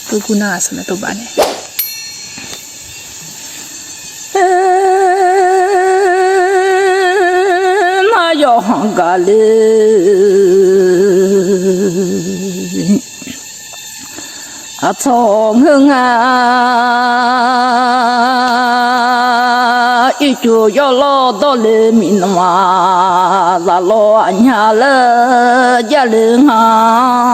不顾那什么都办呢。那要行个嘞，啊，从哼啊，一就要老到人民嘛，咱老安家了家人啊。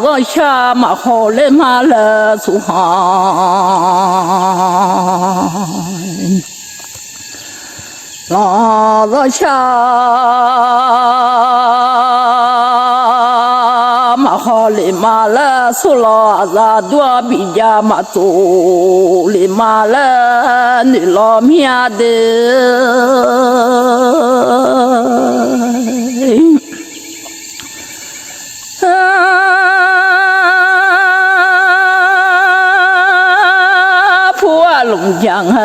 我下马好嘞马了出行，我下马好嘞马了出了咋多比家马走嘞马了你老面的。龙江啊，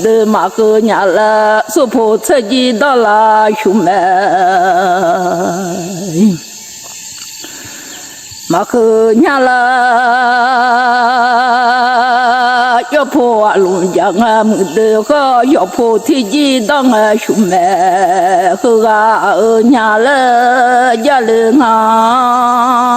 的马哥伢了，苏婆自己到了兄妹，马哥伢了，要破龙江啊，没得个要破自己当啊兄妹，和啊伢了家人啊。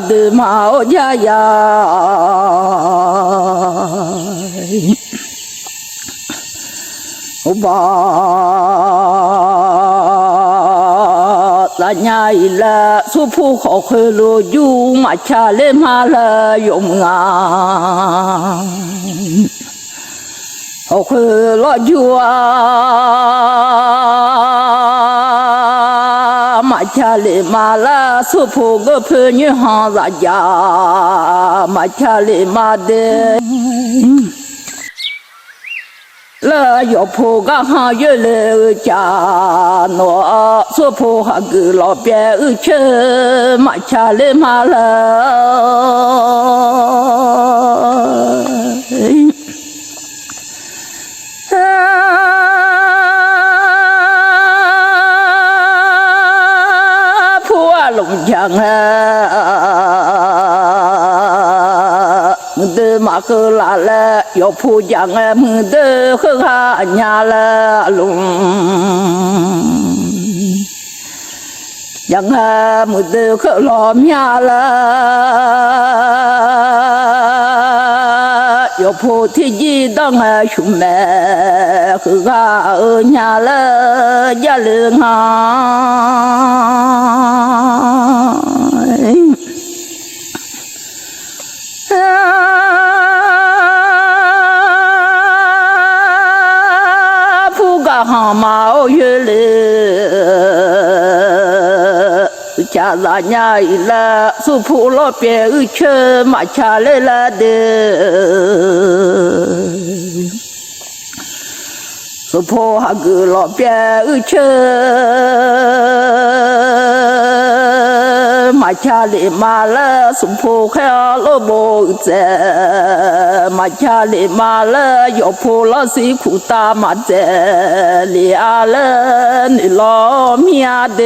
的毛家呀，我把咱家一来，说不好喝了就马家来马了用啊，好喝了就啊。马家里马了，苏婆个朋友行咱家，马家里马的，了要婆个行月了家，喏，苏婆还个老边去，马家里马了。龙江啊，的马哥来了，要破江啊，没得和哈伢了龙，江啊没得和老面了，要破天机当啊兄妹和哈伢了家人啊。铺个行毛月了，家咱家一了，苏铺老边去马家来了的。苏婆还个老边去，马家里马了，苏婆还老婆在，马家里马了，要婆老辛苦打马在，里阿了你老面的。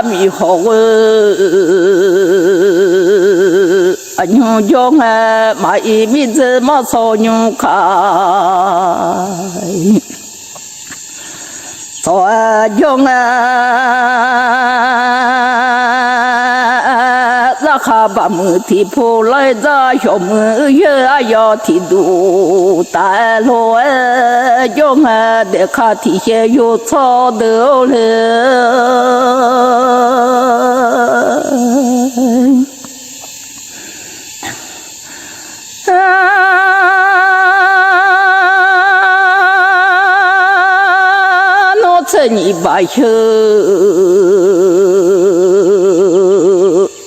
米好啊，牛羊啊，马一米子马草牛开，草羊啊，那哈巴木提破来着，小木月要提督大罗哎，羊啊，得卡提些有草的了。你把修，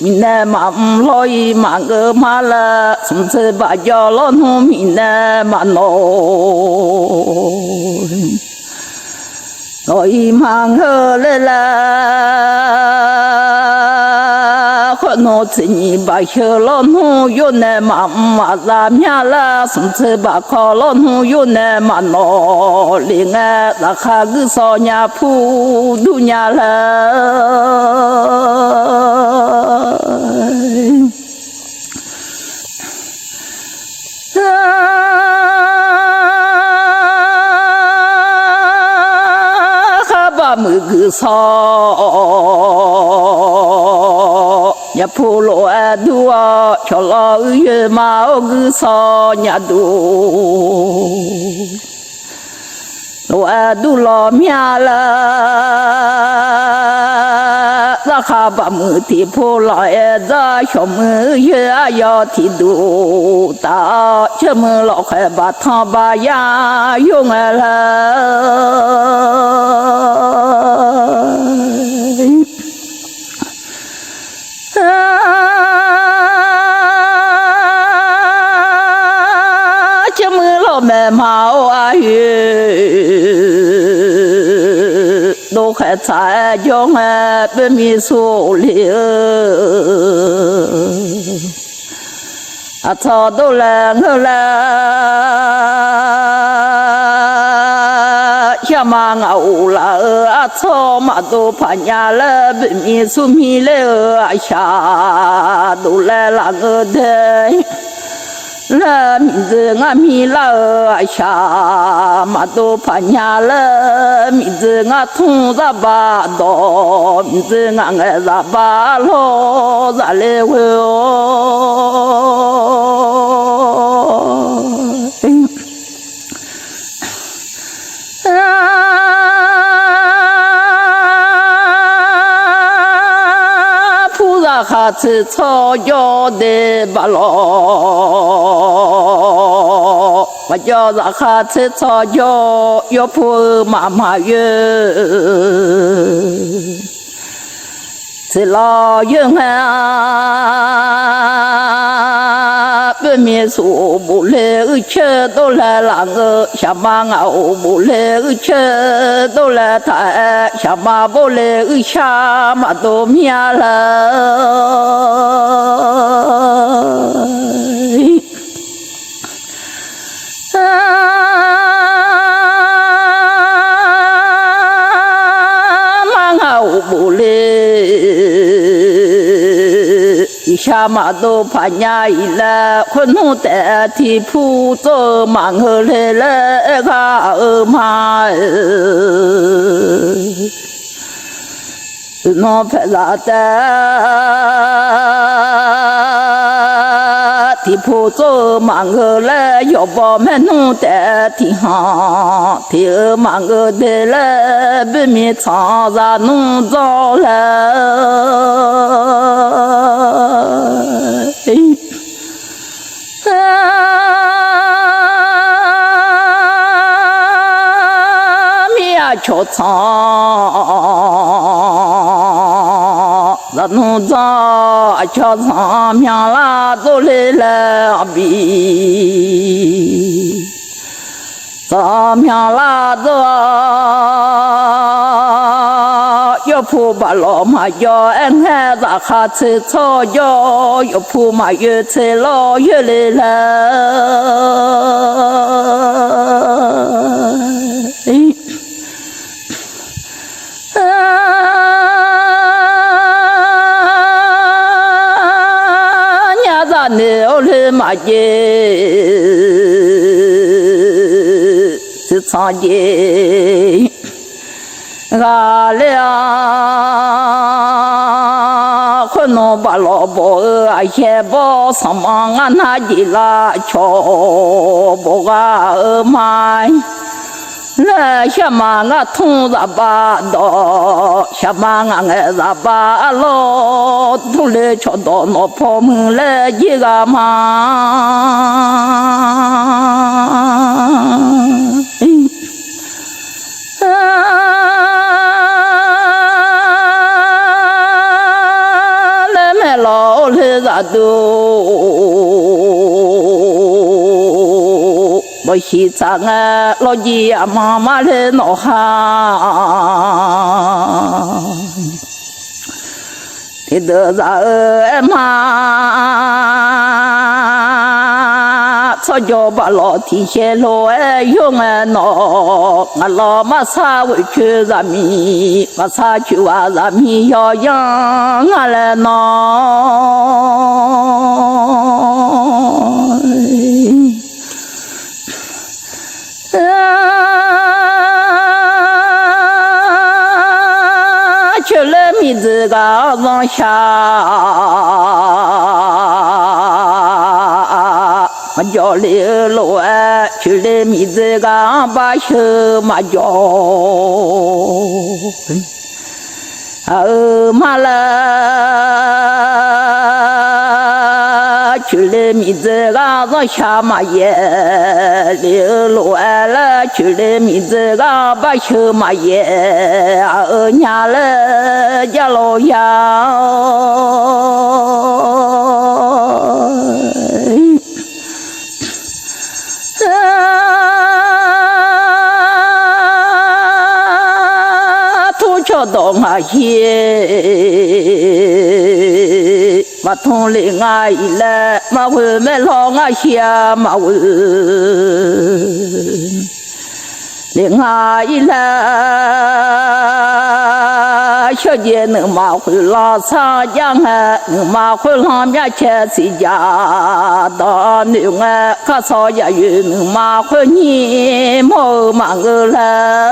闽南嘛唔可以嘛个嘛了，从此把家老农闽南嘛喏，可以嘛个来啦，可能是你把修老农有那嘛嘛咋面了，从此把考老农有那嘛喏，另外那哈个少年普度年了。哈巴木个少，也普罗爱多啊，小老爷嘛个少也多。我都老面了，那哈巴木的破老爷子，小木也要提多大，小木老还把汤把呀用了。小木老妹毛啊鱼。都还在叫我不迷数了，啊，草都来我了，小马我了，啊，草马都怕伢了，不迷数迷了，啊，下都来了我的。了名字我迷了下马都怕伢了，名字我通着把刀，名字我爱着把罗着来回哦。菩萨哈吃草药的巴罗，我叫他哈吃草药要铺妈妈药，吃老人啊，不免说不来吃都来让我小妈我不来吃都来他小妈不来下妈都灭了。不来，一下马都怕伢一来，困难代替普走忙后来了个马，那拍啥的？地铺走忙个来，要把门弄得地上，地儿忙个的来，不免长沙弄着了。米呀敲长。那农庄桥上面啦，都来了比，上面啦都要铺把老马叫俺孩子哈吃草药，要铺马又吃老药来了。你我来马街是长街，俺俩可能把老婆啊先把上忙俺那的啦瞧不俺买。那小马我通着把刀，小马我爱着把老，都来瞧到那破门来一个嘛。都我西藏啊，老爷啊，妈妈的脑海，你的人嘛，早就把老天线路哎用哎喏，我老妈啥委屈人民，我啥去话人民要养我来喏。去了米子个上下，我叫里路哎，去了米子个把手嘛叫，嘛了，去了米子个上下嘛也里路哎了，去了米子个把手嘛也，娘了家老呀。桥到我去，我同里我一来，我会没老我下我会，里我一来，小姐能马会拉长江啊，能马会上面切谁家大女啊，可草也有能马会你莫马个来。